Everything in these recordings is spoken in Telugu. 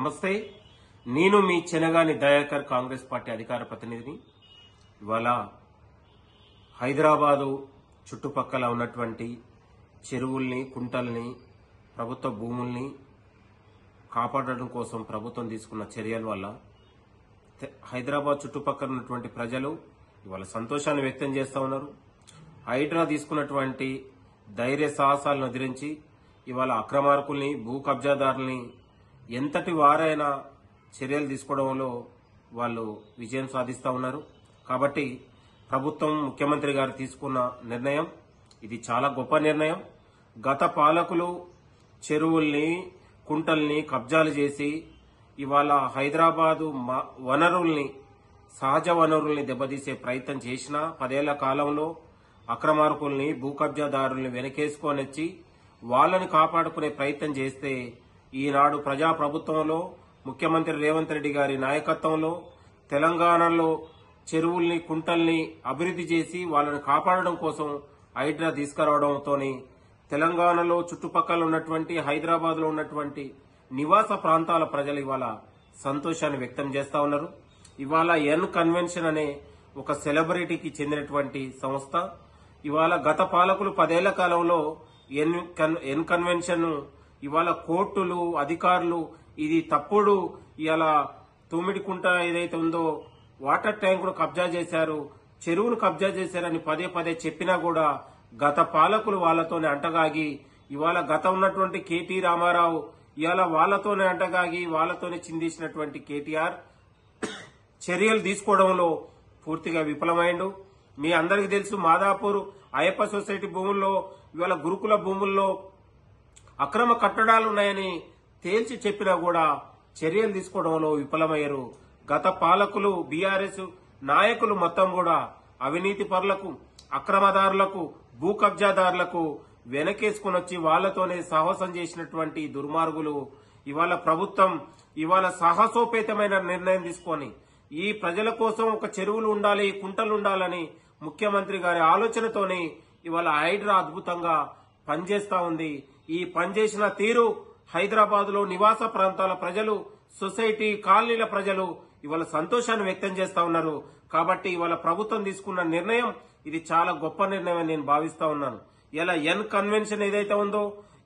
నమస్తే. నేను మీ చెనగాని దయాకర్, కాంగ్రెస్ పార్టీ అధికార ప్రతినిధిని. ఇవాళ హైదరాబాదు చుట్టుపక్కల ఉన్నటువంటి చెరువుల్ని, కుంటల్ని, ప్రభుత్వ భూముల్ని కాపాడడం కోసం ప్రభుత్వం తీసుకున్న చర్యల వల్ల హైదరాబాద్ చుట్టుపక్కల ఉన్నటువంటి ప్రజలు ఇవాళ సంతోషాన్ని వ్యక్తం చేస్తూ ఉన్నారు. హైడ్రా తీసుకున్నటువంటి ధైర్య సాహసాలను ఎదిరించి ఇవాళ అక్రమార్కుల్ని, భూ కబ్జాదారుల్ని ఎంతటి వారైనా చర్యలు తీసుకోవడంలో వాళ్ళు విజయం సాధిస్తూ ఉన్నారు. కాబట్టి ప్రభుత్వం, ముఖ్యమంత్రి గారు తీసుకున్న నిర్ణయం ఇది చాలా గొప్ప నిర్ణయం. గత పాలకులు చెరువుల్ని, కుంటల్ని కబ్జాలు చేసి ఇవాళ హైదరాబాదు వనరుల్ని, సహజ వనరుల్ని దెబ్బతీసే ప్రయత్నం చేసిన 10 ఏళ్ల కాలంలో అక్రమార్కుల్ని, భూ కబ్జాదారుల్ని వెనకేసుకొనొచ్చి వాళ్ళని కాపాడుకునే ప్రయత్నం చేస్తే ఈనాడు ప్రజాప్రభుత్వంలో ముఖ్యమంత్రి రేవంత్ రెడ్డి గారి నాయకత్వంలో తెలంగాణలో చెరువుల్ని, కుంటల్ని అభివృద్ధి చేసి వాళ్ళని కాపాడడం కోసం హైడ్రా తీసుకురావడంతో తెలంగాణలో చుట్టుపక్కల ఉన్నటువంటి, హైదరాబాద్ లో ఉన్నటువంటి నివాస ప్రాంతాల ప్రజలు ఇవాళ సంతోషాన్ని వ్యక్తం చేస్తా ఉన్నారు. ఇవాళ ఎన్ కన్వెన్షన్ అనే ఒక సెలబ్రిటీకి చెందినటువంటి సంస్థ ఇవాళ గత పాలకులు 10 ఏళ్ల కాలంలో ఎన్ కన్వెన్షన్ ఇవాళ కోర్టులు, అధికారులు ఇది తప్పుడు, ఇవాళ తూమిడికుంట ఏదైతే ఉందో వాటర్ ట్యాంకును కబ్జా చేశారు, చెరువును కబ్జా చేశారని పదే చెప్పినా కూడా గత పాలకులు వాళ్ళతోనే అంటగాగి ఇవాళ గత ఉన్నటువంటి కేటీ రామారావు ఇవాళ వాళ్ళతోనే అంటగాగి వాళ్ళతోనే చిందేసినటువంటి కేటీఆర్ చర్యలు తీసుకోవడంలో పూర్తిగా విఫలమైండు. మీ అందరికీ తెలుసు, మాదాపూర్ అయ్యప్ప సొసైటీ భూముల్లో ఇవాళ గురుకుల భూముల్లో అక్రమ కట్టడాలు ఉన్నాయని తేల్చి చెప్పినా కూడా చర్యలు తీసుకోవడంలో విఫలమయ్యారు. గత పాలకులు, బీఆర్ఎస్ నాయకులు మొత్తం కూడా అవినీతి పరులకు, అక్రమదారులకు, భూ కబ్జాదారులకు వెనకేసుకుని వచ్చి వాళ్లతోనే సాహసం చేసినటువంటి దుర్మార్గులు ఇవాళ ప్రభుత్వం ఇవాళ సాహసోపేతమైన నిర్ణయం తీసుకొని ఈ ప్రజల కోసం ఒక చెరువులు ఉండాలి, కుంటలు ఉండాలని ముఖ్యమంత్రి గారి ఆలోచనతోనే ఇవాళ హైడ్రా అద్భుతంగా పనిచేస్తా ఉంది. ఈ పనిచేసిన తీరు హైదరాబాద్ లో నివాస ప్రాంతాల ప్రజలు, సొసైటీ కాలనీల ప్రజలు ఇవాళ సంతోషాన్ని వ్యక్తం చేస్తా ఉన్నారు. కాబట్టి ఇవాళ ప్రభుత్వం తీసుకున్న నిర్ణయం ఇది చాలా గొప్ప నిర్ణయం అని నేను భావిస్తా ఉన్నాను. ఇలా ఎన్ కన్వెన్షన్ ఏదైతే ఉందో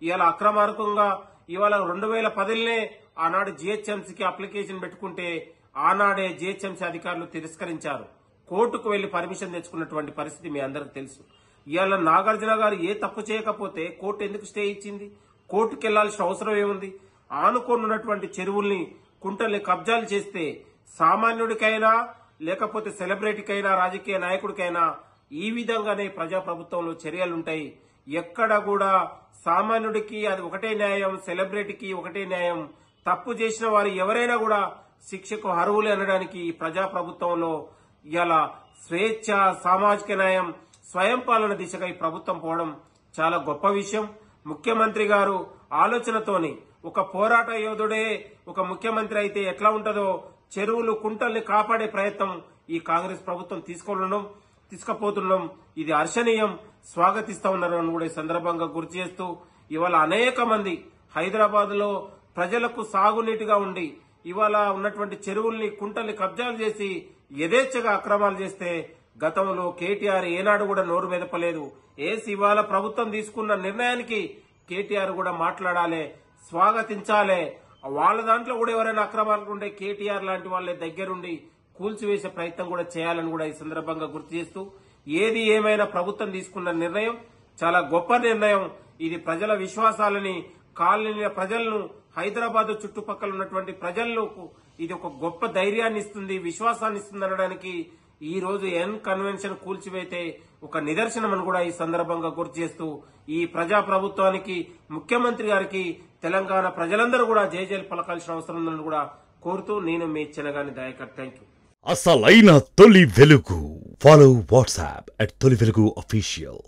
ఇవాళ అక్రమార్కంగా ఇవాళ 2010లోనే ఆనాడు జీహెచ్ఎంసీకి అప్లికేషన్ పెట్టుకుంటే ఆనాడే జీహెచ్ఎంసీ అధికారులు తిరస్కరించారు. కోర్టుకు వెళ్లి పర్మిషన్ తెచ్చుకున్నటువంటి పరిస్థితి మీ అందరికి తెలుసు. ఇవాళ నాగార్జున గారు ఏ తప్పు చేయకపోతే కోర్టు ఎందుకు స్టే ఇచ్చింది? కోర్టుకు వెళ్లాల్సిన అవసరం ఏముంది? ఆనుకోనున్నటువంటి చెరువుల్ని, కుంటల్ని కబ్జాలు చేస్తే సామాన్యుడికైనా లేకపోతే సెలబ్రిటీకైనా, రాజకీయ నాయకుడికైనా ఈ విధంగానే ప్రజాప్రభుత్వంలో చర్యలుంటాయి. ఎక్కడ కూడా సామాన్యుడికి అది ఒకటే న్యాయం, సెలబ్రిటీకి ఒకటే న్యాయం. తప్పు చేసిన వారు ఎవరైనా కూడా శిక్షకు అర్హులే అనడానికి ఈ ప్రజాప్రభుత్వంలో ఇలా స్వేచ్ఛ, సామాజిక న్యాయం, స్వయం పాలన దిశగా ఈ ప్రభుత్వం పోవడం చాలా గొప్ప విషయం. ముఖ్యమంత్రి గారు ఆలోచనతోని ఒక పోరాట యోధుడే ఒక ముఖ్యమంత్రి అయితే ఎట్లా ఉంటుందో చెరువులు, కుంటల్ని కాపాడే ప్రయత్నం ఈ కాంగ్రెస్ ప్రభుత్వం తీసుకుపోతున్నాం. ఇది హర్షణీయం, స్వాగతిస్తా ఉన్నారని కూడా ఈ సందర్భంగా గుర్తు చేస్తూ ఇవాళ అనేక మంది హైదరాబాద్ లో ప్రజలకు సాగునీటిగా ఉండి ఇవాళ ఉన్నటువంటి చెరువుల్ని, కుంటల్ని కబ్జాలు చేసి యథేచ్ఛగా అక్రమాలు చేస్తే గతంలో కేటీఆర్ ఏనాడు కూడా నోరు మెదపలేదు. ఇవాళ ప్రభుత్వం తీసుకున్న నిర్ణయానికి కేటీఆర్ కూడా మాట్లాడాలి, స్వాగతించాలి. వాళ్ళ దాంట్లో కూడా ఎవరైనా అక్రమాలు ఉంటే కేటీఆర్ లాంటి వాళ్ళే దగ్గరుండి కూల్చివేసే ప్రయత్నం కూడా చేయాలని కూడా ఈ సందర్భంగా గుర్తు చేస్తూ ఏది ఏమైనా ప్రభుత్వం తీసుకున్న నిర్ణయం చాలా గొప్ప నిర్ణయం. ఇది ప్రజల విశ్వాసాలని, కాలనీల ప్రజలను, హైదరాబాద్ చుట్టుపక్కల ఉన్నటువంటి ప్రజలకు ఇది ఒక గొప్ప ధైర్యాన్ని ఇస్తుంది, విశ్వాసాన్ని ఇస్తుంది అనడానికి ఈ రోజు ఎన్ కన్వెన్షన్ కూల్చివేతే ఒక నిదర్శనం అని కూడా ఈ సందర్భంగా గుర్తు చేస్తూ ఈ ప్రజా ప్రభుత్వానికి, ముఖ్యమంత్రి గారికి తెలంగాణ ప్రజలందరూ కూడా జయజయలు పలకాల్సిన అవసరం ఉందని కూడా కోరుతూ నేను మీ చెనగాని దయాకర్. Thank you. అసలైన తొలి వెలుగు. ఫాలో వాట్సాప్ @తొలి వెలుగు అఫీషియల్.